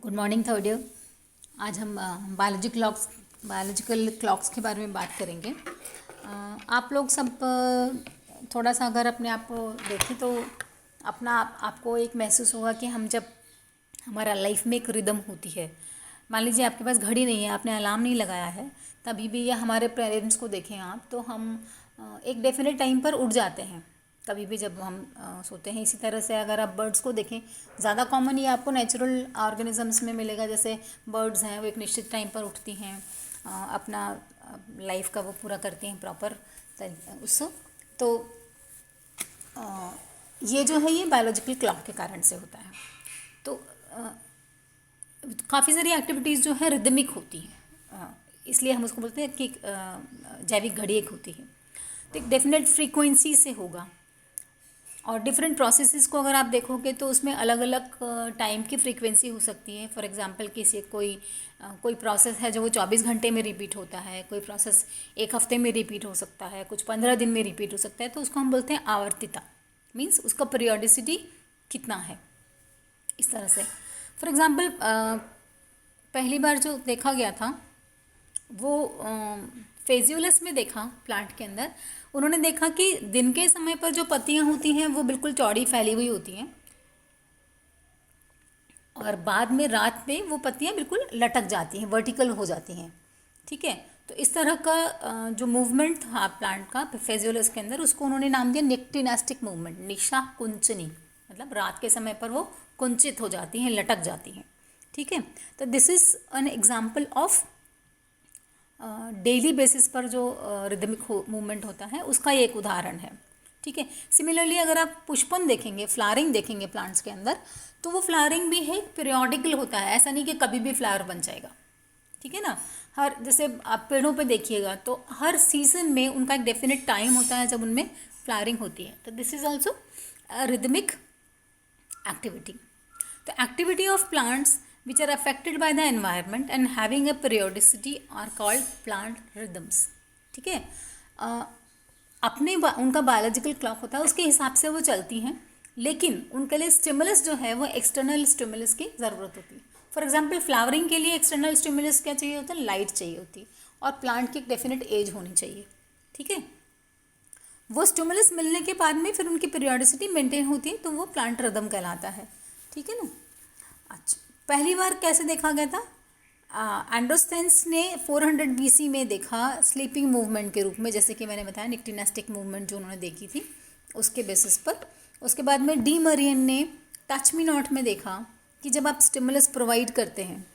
Good morning third year. आज हम biological clocks के बारे में बात करेंगे। आप लोग सब थोड़ा सा अगर अपने आप को देखें तो आपको एक महसूस होगा कि हम जब हमारा लाइफ में एक रिदम होती है, मान लीजिए आपके पास घड़ी नहीं है, आपने अलार्म नहीं लगाया है, तभी भी या हमारे पेरेंट्स को देखें आप तो हम एक डेफिनेट टाइम पर उठ जाते हैं कभी भी जब हम सोते हैं। इसी तरह से अगर आप बर्ड्स को देखें, ज़्यादा कॉमन ये आपको नेचुरल ऑर्गेनिजम्स में मिलेगा। जैसे बर्ड्स हैं वो एक निश्चित टाइम पर उठती हैं, अपना लाइफ का वो पूरा करती हैं प्रॉपर उससे। तो ये जो है ये बायोलॉजिकल क्लॉक के कारण से होता है। तो काफ़ी सारी एक्टिविटीज़ जो है रिदमिक होती हैं, इसलिए हम उसको बोलते हैं कि जैविक घड़ी एक होती है। तो एक डेफिनेट फ्रीक्वेंसी से होगा और डिफरेंट प्रोसेसेस को अगर आप देखोगे तो उसमें अलग अलग टाइम की फ्रीक्वेंसी हो सकती है। फॉर एग्जांपल कोई प्रोसेस है जो वो 24 घंटे में रिपीट होता है, कोई प्रोसेस एक हफ्ते में रिपीट हो सकता है, कुछ 15 दिन में रिपीट हो सकता है। तो उसको हम बोलते हैं आवर्तिता, मीन्स उसका पीरियोडिसिटी कितना है, इस तरह से। फॉर एग्ज़ाम्पल पहली बार जो देखा गया था वो फेजियोलस में देखा, प्लांट के अंदर। उन्होंने देखा कि दिन के समय पर जो पत्तियां होती हैं वो बिल्कुल चौड़ी फैली हुई होती हैं और बाद में रात में वो पत्तियां बिल्कुल लटक जाती हैं, वर्टिकल हो जाती हैं। ठीक है, तो इस तरह का जो मूवमेंट था प्लांट का फेजियोलस के अंदर, उसको उन्होंने नाम दिया निक्टिनास्टिक मूवमेंट, निशा कुंचनी। मतलब रात के समय पर वो कुंचित हो जाती हैं, लटक जाती हैं। ठीक है, तो this is an example of daily basis पर जो रिदमिक मूवमेंट होता है उसका ये एक उदाहरण है। ठीक है, सिमिलरली अगर आप पुष्पन देखेंगे, फ्लावरिंग देखेंगे प्लांट्स के अंदर, तो वो फ्लावरिंग भी है पीरियोडिकल होता है, ऐसा नहीं कि कभी भी फ्लावर बन जाएगा। ठीक है ना, हर जैसे आप पेड़ों पे देखिएगा तो हर सीजन में उनका एक डेफिनेट टाइम होता है जब उनमें फ्लावरिंग होती है। तो this is also rhythmic activity. तो activity of plants which are affected by the environment and having a periodicity are called plant rhythms. ठीक है, उनका बायोलॉजिकल क्लॉक होता है, उसके हिसाब से वो चलती हैं, लेकिन उनके लिए स्टिमुलस जो है वो एक्सटर्नल स्टिमुलस की ज़रूरत होती है। फॉर एग्जांपल फ्लावरिंग के लिए एक्सटर्नल स्टिमुलस क्या चाहिए होता है? लाइट चाहिए होती है और प्लांट की एक डेफिनेट एज होनी चाहिए। ठीक है, वो स्टिमुलस मिलने के बाद में फिर उनकी पीरियोडिसिटी मेंटेन होती है, तो वो प्लांट रिदम कहलाता है। ठीक है ना। अच्छा, पहली बार कैसे देखा गया था? एंड्रोस्थेंस ने 400 BC में देखा स्लीपिंग मूवमेंट के रूप में, जैसे कि मैंने बताया निक्टिनास्टिक मूवमेंट जो उन्होंने देखी थी उसके बेसिस पर। उसके बाद में डी मरियन ने टच मी नॉट में देखा कि जब आप स्टिमुलस प्रोवाइड करते हैं,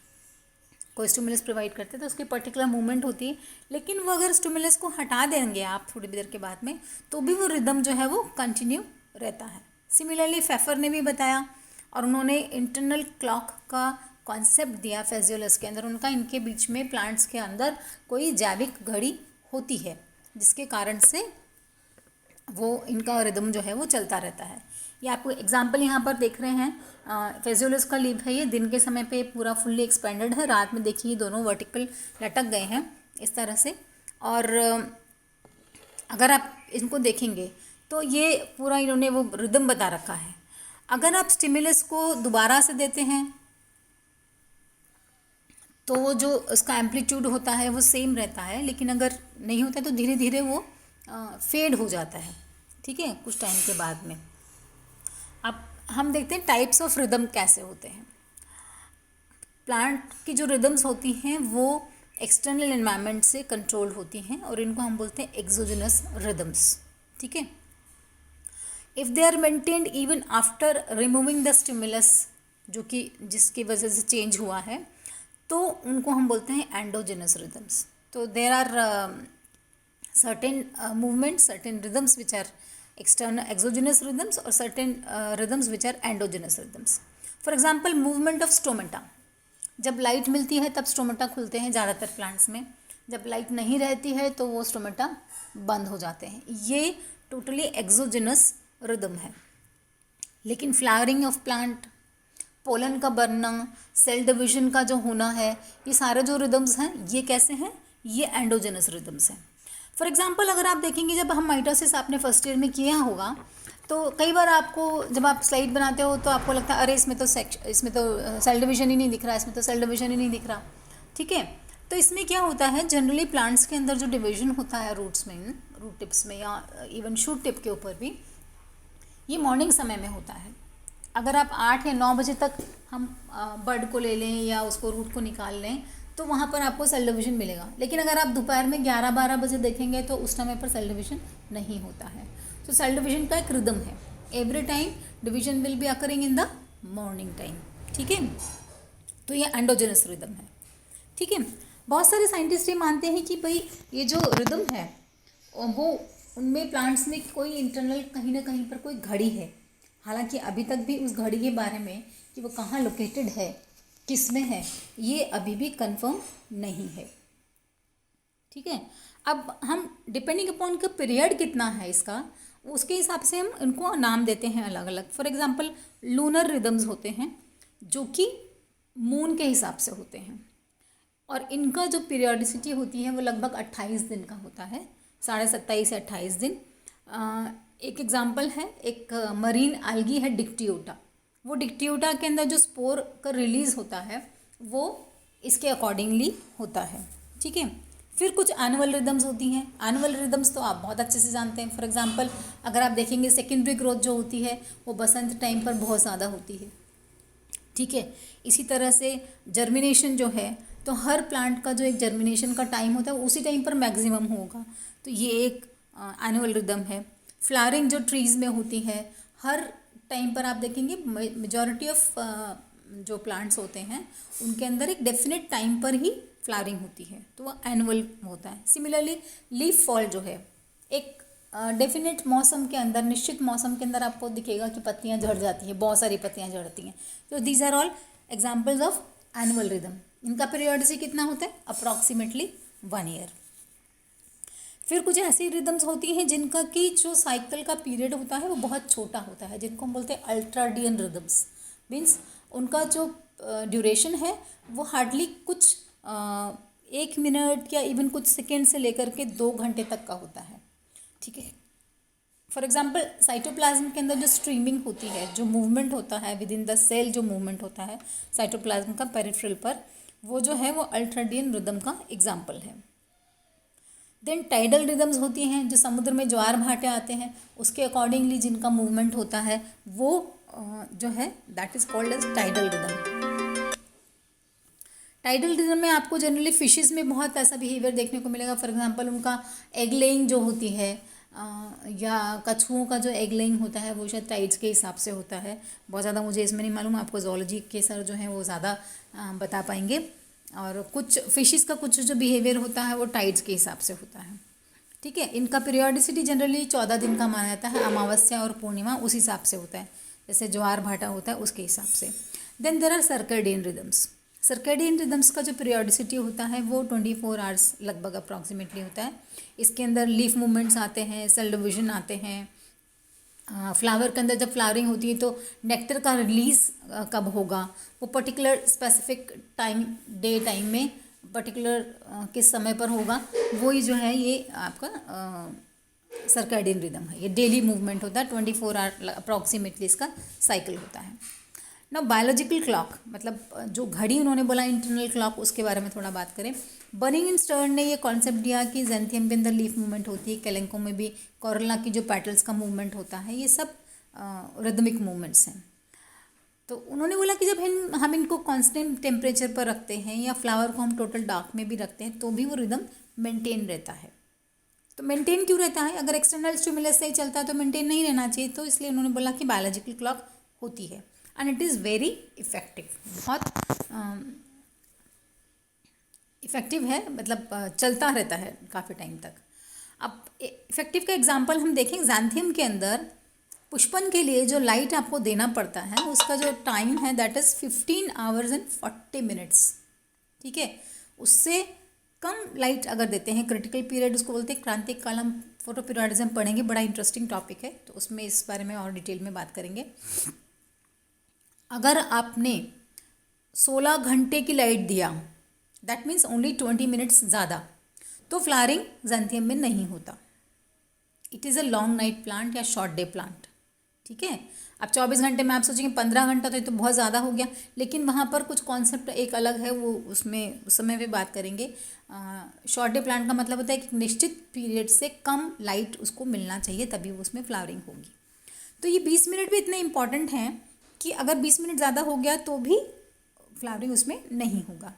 कोई स्टिमुलस प्रोवाइड करते हैं तो उसकी पर्टिकुलर मूवमेंट होती है, लेकिन वो अगर स्टिमुलस को हटा देंगे आप थोड़ी देर के बाद में तो भी वो रिदम जो है वो कंटिन्यू रहता है। सिमिलरली फेफर ने भी बताया और उन्होंने इंटरनल क्लॉक का कॉन्सेप्ट दिया फेजियोलस के अंदर। उनका इनके बीच में प्लांट्स के अंदर कोई जैविक घड़ी होती है जिसके कारण से वो इनका रिदम जो है वो चलता रहता है। ये आपको एग्जांपल यहाँ पर देख रहे हैं, फेजियोलस का लीफ है, ये दिन के समय पे पूरा फुल्ली एक्सपेंडेड है, रात में देखिए दोनों वर्टिकल लटक गए हैं इस तरह से। और अगर आप इनको देखेंगे तो ये पूरा इन्होंने वो रिदम बता रखा है। अगर आप स्टिमुलस को दोबारा से देते हैं तो जो उसका एम्पलीट्यूड होता है वो सेम रहता है, लेकिन अगर नहीं होता तो धीरे धीरे वो फेड हो जाता है। ठीक है, कुछ टाइम के बाद में। अब हम देखते हैं टाइप्स ऑफ रिदम कैसे होते हैं। प्लांट की जो रिदम्स होती हैं वो एक्सटर्नल एनवायरनमेंट से कंट्रोल होती हैं और इनको हम बोलते हैं एक्सोजेनस रिदम्स। ठीक है, if they are maintained even after removing the stimulus, जो कि जिसकी वजह से चेंज हुआ है, तो उनको हम बोलते हैं एंडोजेनस रिदम्स। तो there are certain movements, certain rhythms which are external exogenous rhythms और certain rhythms which are endogenous rhythms. For example movement of stomata, जब लाइट मिलती है तब स्टोमेटा खुलते हैं ज़्यादातर प्लांट्स में, जब लाइट नहीं रहती है तो वो स्टोमेटा बंद हो जाते हैं। ये टोटली एक्सोजेनस रिदम है। लेकिन फ्लावरिंग ऑफ प्लांट, पोलन का बनना, सेल डिवीजन का जो होना है, ये सारे जो रिदम्स हैं ये कैसे हैं? ये एंडोजेनस रिदम्स हैं। फॉर एग्जांपल अगर आप देखेंगे, जब हम माइटोसिस आपने फर्स्ट ईयर में किया होगा तो कई बार आपको जब आप स्लाइड बनाते हो तो आपको लगता है अरे इसमें तो सेल डिवीजन ही नहीं दिख रहा, इसमें तो सेल डिवीजन ही नहीं दिख रहा, ठीक है। तो इसमें क्या होता है, जनरली प्लांट्स के अंदर जो डिवीजन होता है रूट्स में, रूट टिप्स में या इवन शूट टिप के ऊपर भी, ये मॉर्निंग समय में होता है। अगर आप 8 या 9 बजे तक हम बर्ड को ले लें या उसको रूट को निकाल लें तो वहाँ पर आपको सेल डिवीजन मिलेगा। लेकिन अगर आप दोपहर में 11-12 बजे देखेंगे तो उस समय पर सेल डिवीजन नहीं होता है। तो सेल डिवीजन का एक रिदम है, every time division will be occurring in the morning time, ठीक है। तो ये एंडोजेनस रिदम है, ठीक है। बहुत सारे साइंटिस्ट ये मानते हैं कि भाई ये जो रिदम है वो उनमें प्लांट्स में कोई इंटरनल कहीं ना कहीं पर कोई घड़ी है। हालांकि अभी तक भी उस घड़ी के बारे में कि वो कहाँ लोकेटेड है, किस में है, ये अभी भी कंफर्म नहीं है, ठीक है। अब हम डिपेंडिंग अपॉन का पीरियड कितना है इसका, उसके हिसाब से हम इनको नाम देते हैं अलग अलग। फॉर एग्जांपल लूनर रिदम्स होते हैं जो कि मून के हिसाब से होते हैं, और इनका जो पीरियडिसिटी होती है वो लगभग 28 दिन का होता है, 27.5 से 28 दिन। एक एग्जांपल है, एक मरीन algae है डिक्टियोटा, वो डिक्टियोटा के अंदर जो स्पोर का रिलीज़ होता है वो इसके अकॉर्डिंगली होता है, ठीक है। फिर कुछ एनुअल रिदम्स होती हैं। एनुअल रिदम्स तो आप बहुत अच्छे से जानते हैं। फॉर एग्जांपल अगर आप देखेंगे सेकेंडरी ग्रोथ जो होती है वो बसंत टाइम पर बहुत ज़्यादा होती है, ठीक है। इसी तरह से जर्मिनेशन जो है, तो हर प्लांट का जो एक जर्मिनेशन का टाइम होता है उसी टाइम पर मैक्सिमम होगा, तो ये एक एनुअल रिदम है। फ्लावरिंग जो ट्रीज़ में होती है हर टाइम पर आप देखेंगे मेजॉरिटी ऑफ जो प्लांट्स होते हैं उनके अंदर एक डेफिनेट टाइम पर ही फ्लावरिंग होती है, तो वह एनुअल होता है। सिमिलरली लीफ फॉल जो है एक डेफिनेट मौसम के अंदर, निश्चित मौसम के अंदर आपको दिखेगा कि पत्तियां झड़ जाती हैं, बहुत सारी पत्तियां झड़ती हैं। तो these are all examples of annual rhythm. इनका पीरियोडिसिटी कितना होता है, अप्रॉक्सीमेटली 1 ईयर। फिर कुछ ऐसी रिदम्स होती हैं जिनका कि जो साइकिल का पीरियड होता है वो बहुत छोटा होता है, जिनको हम बोलते हैं अल्ट्राडियन रिदम्स। मीन्स उनका जो ड्यूरेशन है वो हार्डली कुछ 1 मिनट या इवन कुछ सेकेंड से लेकर के 2 घंटे तक का होता है, ठीक है। फॉर एग्जाम्पल साइटोप्लाज्म के अंदर जो स्ट्रीमिंग होती है, जो मूवमेंट होता है विद इन द सेल, जो मूवमेंट होता है साइटोप्लाज्म का पेरिफेरल पर, वो जो है वो अल्ट्राडियन रिदम का एग्जाम्पल है। देन टाइडल रिदम्स होती हैं, जो समुद्र में ज्वार भाटे आते हैं उसके अकॉर्डिंगली जिनका मूवमेंट होता है वो जो है that is called as tidal rhythm. Tidal rhythm में आपको जनरली फिशेस में बहुत ऐसा बिहेवियर देखने को मिलेगा। फॉर एग्जांपल उनका एग लेइंग जो होती है या कछुओं का जो एग लेइंग होता है वो शायद टाइड्स के हिसाब से होता है। बहुत ज़्यादा मुझे इसमें नहीं मालूम, आपको जोलॉजी के सर जो हैं वो ज़्यादा बता पाएंगे। और कुछ फिशेस का कुछ जो बिहेवियर होता है वो टाइड्स के हिसाब से होता है, ठीक है। इनका पीरियोडिसिटी जनरली 14 दिन का माना जाता है, अमावस्या और पूर्णिमा उस हिसाब से होता है, जैसे ज्वार भाटा होता है उसके हिसाब से। Then there are circadian rhythms. Circadian rhythms का जो पीरियोडिसिटी होता है वो 24 आवर्स लगभग अप्रॉक्सीमेटली होता है। इसके अंदर लीफ मूवमेंट्स आते हैं, सेल डिविजन आते हैं, फ्लावर के अंदर जब फ्लावरिंग होती है तो नेक्टर का रिलीज़ कब होगा वो particular specific time, day time में पर्टिकुलर किस समय पर होगा, वही जो है ये आपका सर्केडियन रिदम है। ये डेली मूवमेंट होता है, 24 आवर अप्रॉक्सीमेटली इसका साइकिल होता है। ना बायोलॉजिकल क्लॉक, मतलब जो घड़ी उन्होंने बोला इंटरनल क्लॉक, उसके बारे में थोड़ा बात करें। बर्निंग एंड स्टर्न ने ये कॉन्सेप्ट दिया कि ज़ैंथियम के अंदर लीफ मूवमेंट होती है, कैलेंको में भी कोरोला की जो पेटल्स का मूवमेंट होता है, ये सब रिदमिक मूवमेंट्स हैं। तो उन्होंने बोला कि जब हम इनको कांस्टेंट टेम्परेचर पर रखते हैं या फ्लावर को हम टोटल डार्क में भी रखते हैं तो भी वो रिदम मेंटेन रहता है। तो मेंटेन क्यों रहता है, अगर एक्सटर्नल स्टिमुलस से ही चलता है तो मेंटेन नहीं रहना चाहिए। तो इसलिए उन्होंने बोला कि बायोलॉजिकल क्लॉक होती है and it is very effective, बहुत इफ़ेक्टिव है, मतलब चलता रहता है काफ़ी टाइम तक। अब इफ़ेक्टिव का एग्जांपल हम देखें, ज़ैंथियम के अंदर पुष्पन के लिए जो लाइट आपको देना पड़ता है उसका जो टाइम है that is 15 hours and 40 minutes, ठीक है। उससे कम लाइट अगर देते हैं, क्रिटिकल पीरियड उसको बोलते हैं क्रांतिक काल। हम फोटो पीरियडिज्म पढ़ेंगे, बड़ा इंटरेस्टिंग टॉपिक है, तो उसमें इस बारे में और डिटेल में बात करेंगे। अगर आपने 16 घंटे की लाइट दिया दैट मीन्स ओनली 20 मिनट्स ज़्यादा, तो फ्लावरिंग ज़ैंथियम में नहीं होता। It is a long night plant या शॉर्ट डे प्लांट, ठीक है। अब 24 घंटे में आप सोचेंगे 15 घंटा तो ये तो बहुत ज़्यादा हो गया, लेकिन वहाँ पर कुछ कॉन्सेप्ट एक अलग है, वो उसमें उस समय पे बात करेंगे। शॉर्ट डे प्लांट का मतलब होता है कि निश्चित पीरियड से कम लाइट उसको मिलना चाहिए, तभी वो उसमें फ्लावरिंग होगी। तो ये 20 मिनट भी इतने इंपॉर्टेंट हैं कि अगर 20 मिनट ज़्यादा हो गया तो भी फ्लावरिंग उसमें नहीं होगा।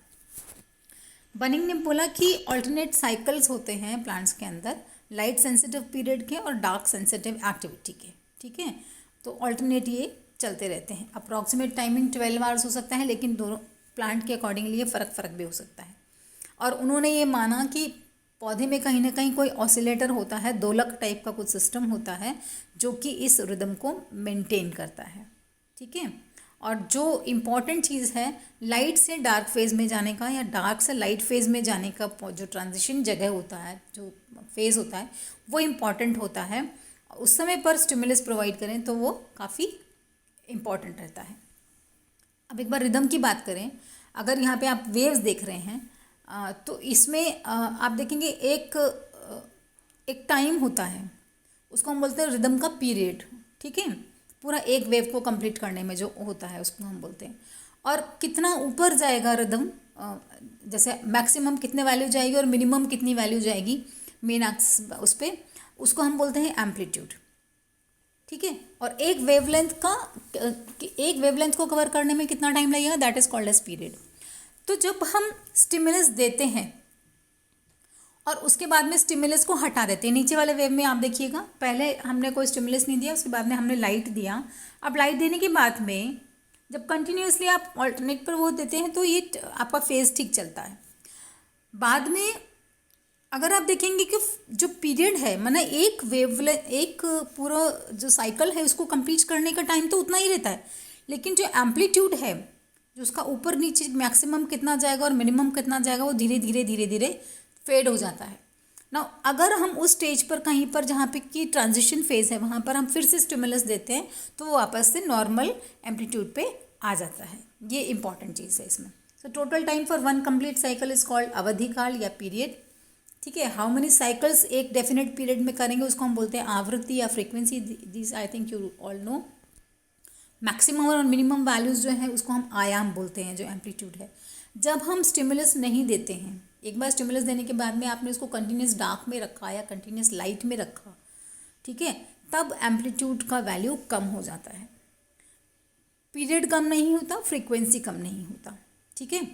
बनिंग ने बोला कि ऑल्टरनेट साइकिल्स होते हैं प्लांट्स के अंदर, लाइट सेंसिटिव पीरियड के और डार्क सेंसिटिव एक्टिविटी के, ठीक है। तो ऑल्टरनेट ये चलते रहते हैं। अप्रॉक्सीमेट टाइमिंग 12 आवर्स हो सकता है, लेकिन दोनों प्लांट के अकॉर्डिंगली ये फ़र्क भी हो सकता है। और उन्होंने ये माना कि पौधे में कहीं ना कहीं कोई ऑसिलेटर होता है, दोलक टाइप का कुछ सिस्टम होता है जो कि इस रिदम को मेंटेन करता है, ठीक है। और जो इम्पॉर्टेंट चीज़ है लाइट से डार्क फेज़ में जाने का या डार्क से लाइट फेज़ में जाने का जो ट्रांजिशन जगह होता है, जो फेज़ होता है, वो इम्पॉर्टेंट होता है। उस समय पर स्टिमुलस प्रोवाइड करें तो वो काफ़ी इम्पॉर्टेंट रहता है। अब एक बार रिदम की बात करें, अगर यहाँ पे आप वेव्स देख रहे हैं तो इसमें आप देखेंगे एक टाइम होता है, उसको हम बोलते हैं रिदम का पीरियड, ठीक है। पूरा एक वेव को कंप्लीट करने में जो होता है उसको हम बोलते हैं। और कितना ऊपर जाएगा रिदम, जैसे मैक्सिमम कितने वैल्यू जाएगी और मिनिमम कितनी वैल्यू जाएगी मेन एक्सिस उस पर, उसको हम बोलते हैं एम्पलीट्यूड, ठीक है। और एक वेवलेंथ को कवर करने में कितना टाइम लगेगा, that is called as period. तो जब हम स्टिमुलस देते हैं और उसके बाद में स्टिमुलस को हटा देते हैं, नीचे वाले वेव में आप देखिएगा, पहले हमने कोई स्टिमुलस नहीं दिया, उसके बाद में हमने लाइट दिया। अब लाइट देने के बाद में जब कंटिन्यूसली आप ऑल्टरनेट पर वो देते हैं तो ये आपका फेज ठीक चलता है। बाद में अगर आप देखेंगे कि जो पीरियड है, माना एक पूरा जो साइकिल है उसको कंप्लीट करने का टाइम तो उतना ही रहता है, लेकिन जो एम्पलीट्यूड है, जो उसका ऊपर नीचे मैक्सिमम कितना जाएगा और मिनिमम कितना जाएगा, वो धीरे धीरे धीरे धीरे फेड हो जाता है ना। अगर हम उस स्टेज पर कहीं पर जहाँ पे कि ट्रांजिशन फेज है वहाँ पर हम फिर से स्टिमुलस देते हैं तो वो वापस से नॉर्मल एम्पलीट्यूड पे आ जाता है। ये इंपॉर्टेंट चीज़ है इसमें। So total time for one complete cycle is called अवधि काल या पीरियड, ठीक है। हाउ मेनी साइकिल्स एक डेफिनेट पीरियड में करेंगे उसको हम बोलते हैं आवृत्ति या frequency. This I think you all know. Maximum और मिनिमम वैल्यूज़ जो है उसको हम आयाम बोलते हैं, जो एम्पलीट्यूड है। जब हम स्टिमुलस नहीं देते हैं, एक बार स्टिमुलस देने के बाद में आपने उसको कंटिन्यूस डार्क में रखा या कंटिन्यूस लाइट में रखा, ठीक है, तब एम्पलीट्यूड का वैल्यू कम हो जाता है। पीरियड कम नहीं होता, फ्रीक्वेंसी कम नहीं होता, ठीक है।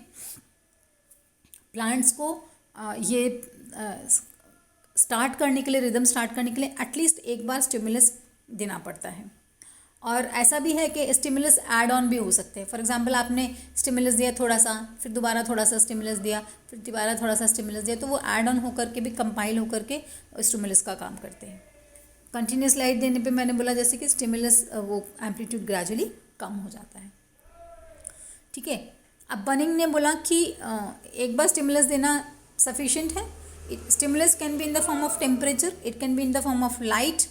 प्लांट्स को ये स्टार्ट करने के लिए, रिदम स्टार्ट करने के लिए एटलीस्ट एक बार स्टिमुलस देना पड़ता है। और ऐसा भी है कि स्टिमुलस ऐड ऑन भी हो सकते हैं। फॉर एग्जांपल आपने स्टिमुलस दिया थोड़ा सा, फिर दोबारा थोड़ा सा स्टिमुलस दिया, फिर दोबारा थोड़ा सा स्टिमुलस दिया, तो वो ऐड ऑन होकर के भी कंपाइल होकर के स्टिमुलस का काम करते हैं। कंटिन्यूस लाइट देने पे मैंने बोला जैसे कि स्टिमुलस वो एम्पलीट्यूड ग्रेजुअली कम हो जाता है, ठीक है। अब बनिंग ने बोला कि एक बार स्टिमुलस देना सफिशिएंट है। Stimulus can be in the form of temperature, it can be in the form of light,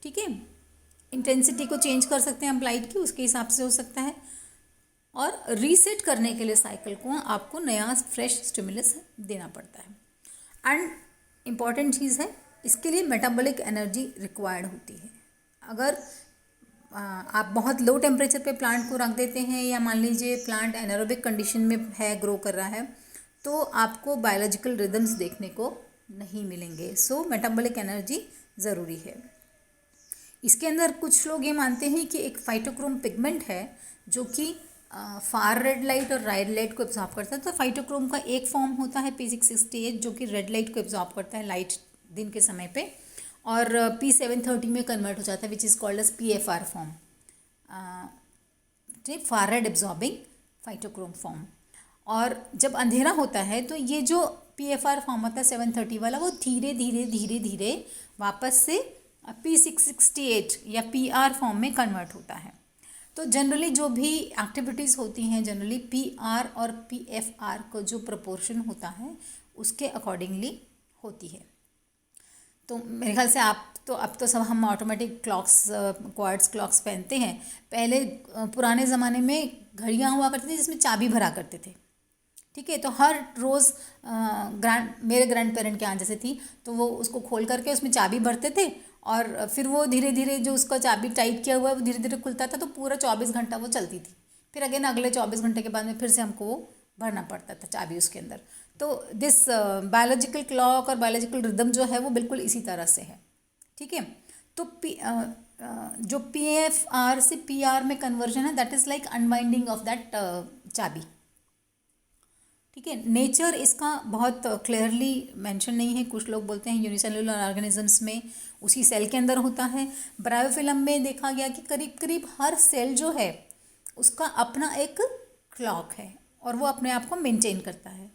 ठीक है। इंटेंसिटी को चेंज कर सकते हैं हम लाइट की, उसके हिसाब से हो सकता है। और रीसेट करने के लिए साइकिल को आपको नया फ्रेश स्टिमुलस देना पड़ता है। एंड इम्पॉर्टेंट चीज़ है, इसके लिए मेटाबॉलिक एनर्जी रिक्वायर्ड होती है। अगर आप बहुत लो टेम्परेचर पे प्लांट को रख देते हैं या मान लीजिए प्लांट एनारोबिक कंडीशन में है, ग्रो कर रहा है, तो आपको बायोलॉजिकल रिदम्स देखने को नहीं मिलेंगे। सो मेटाबॉलिक एनर्जी ज़रूरी है। इसके अंदर कुछ लोग ये मानते हैं कि एक फाइटोक्रोम पिगमेंट है जो कि फार रेड लाइट और रेड लाइट को एब्जॉर्ब करता है। तो फाइटोक्रोम का एक फॉर्म होता है P668 जो कि रेड लाइट को एब्जॉर्ब करता है लाइट दिन के समय पे, और P730 में कन्वर्ट हो जाता है which is called as PFR form, far red absorbing phytochrome form. और जब अंधेरा होता है तो ये जो PFR फॉर्म होता है 730 वाला, वो धीरे धीरे धीरे धीरे वापस से P668 या PR फॉर्म में कन्वर्ट होता है। तो जनरली जो भी एक्टिविटीज़ होती हैं, जनरली PR और PFR को जो प्रपोर्शन होता है उसके अकॉर्डिंगली होती है। तो मेरे ख्याल से अब तो सब हम ऑटोमेटिक क्लॉक्स, क्वार्ट्ज क्लॉक्स पहनते हैं। पहले पुराने ज़माने में घड़ियाँ हुआ करती थी जिसमें चाबी भरा करते थे, ठीक है। तो हर रोज़ मेरे ग्रैंड पेरेंट के यहाँ जैसे थी तो वो उसको खोल करके उसमें चाबी भरते थे और फिर वो धीरे धीरे जो उसका चाबी टाइट किया हुआ है वो धीरे धीरे खुलता था, तो पूरा 24 घंटा वो चलती थी। फिर अगेन अगले 24 घंटे के बाद में फिर से हमको वो भरना पड़ता था चाबी उसके अंदर। तो दिस बायोलॉजिकल क्लॉक और बायोलॉजिकल रिदम जो है वो बिल्कुल इसी तरह से है, ठीक है। तो जो PFR से PR में कन्वर्जन है, that is like unwinding of that चाबी, ठीक है। नेचर इसका बहुत क्लियरली मेंशन नहीं है। कुछ लोग बोलते हैं यूनिसेलुलर ऑर्गेनिजम्स में उसी सेल के अंदर होता है। ब्रायोफिल्म में देखा गया कि करीब करीब हर सेल जो है उसका अपना एक क्लॉक है और वो अपने आप को मेंटेन करता है।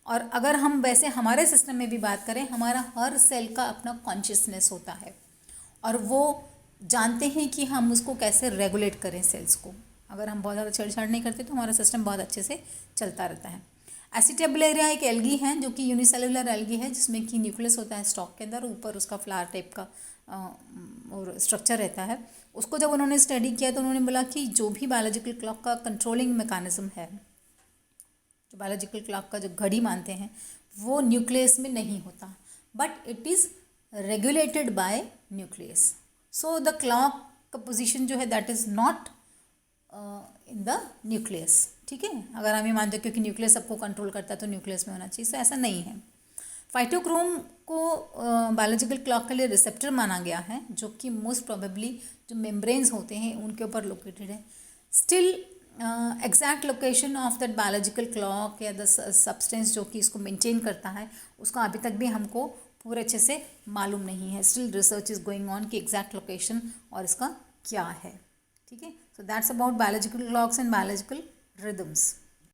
और अगर हम वैसे हमारे सिस्टम में भी बात करें, हमारा हर सेल का अपना कॉन्शियसनेस होता है और वो जानते हैं कि हम उसको कैसे रेगुलेट करें सेल्स को। अगर हम बहुत ज़्यादा छेड़छाड़ नहीं करते तो हमारा सिस्टम बहुत अच्छे से चलता रहता है। एसिटेबुलेरिया एक एल्गी है जो कि यूनिसेलुलर एल्गी है, जिसमें कि न्यूक्लियस होता है स्टॉक के अंदर, ऊपर उसका फ्लावर टाइप का और स्ट्रक्चर रहता है। उसको जब उन्होंने स्टडी किया तो उन्होंने बोला कि जो भी बायोलॉजिकल क्लॉक का कंट्रोलिंग मैकेनिज्म है, जो बायोलॉजिकल क्लॉक का जो घड़ी मानते हैं, वो न्यूक्लियस में नहीं होता, but it is regulated by nucleus. So the clock का पोजिशन जो है that is not in the nucleus, ठीक है। अगर हम ये मानते हैं क्योंकि न्यूक्लियस सबको कंट्रोल करता है तो न्यूक्लियस में होना चाहिए, तो ऐसा नहीं है। फाइटोक्रोम को बायोलॉजिकल क्लॉक के लिए रिसेप्टर माना गया है, जो कि मोस्ट प्रोबेबली जो मेम्ब्रेन्स होते हैं उनके ऊपर लोकेटेड है। Still exact location of that biological clock या द सब्सटेंस जो कि इसको मेंटेन करता है, उसका अभी तक भी हमको पूरे अच्छे से मालूम नहीं है। Still research is going on कि एग्जैक्ट लोकेशन और इसका क्या है, ठीक है। So that's about biological clocks and biological rhythms.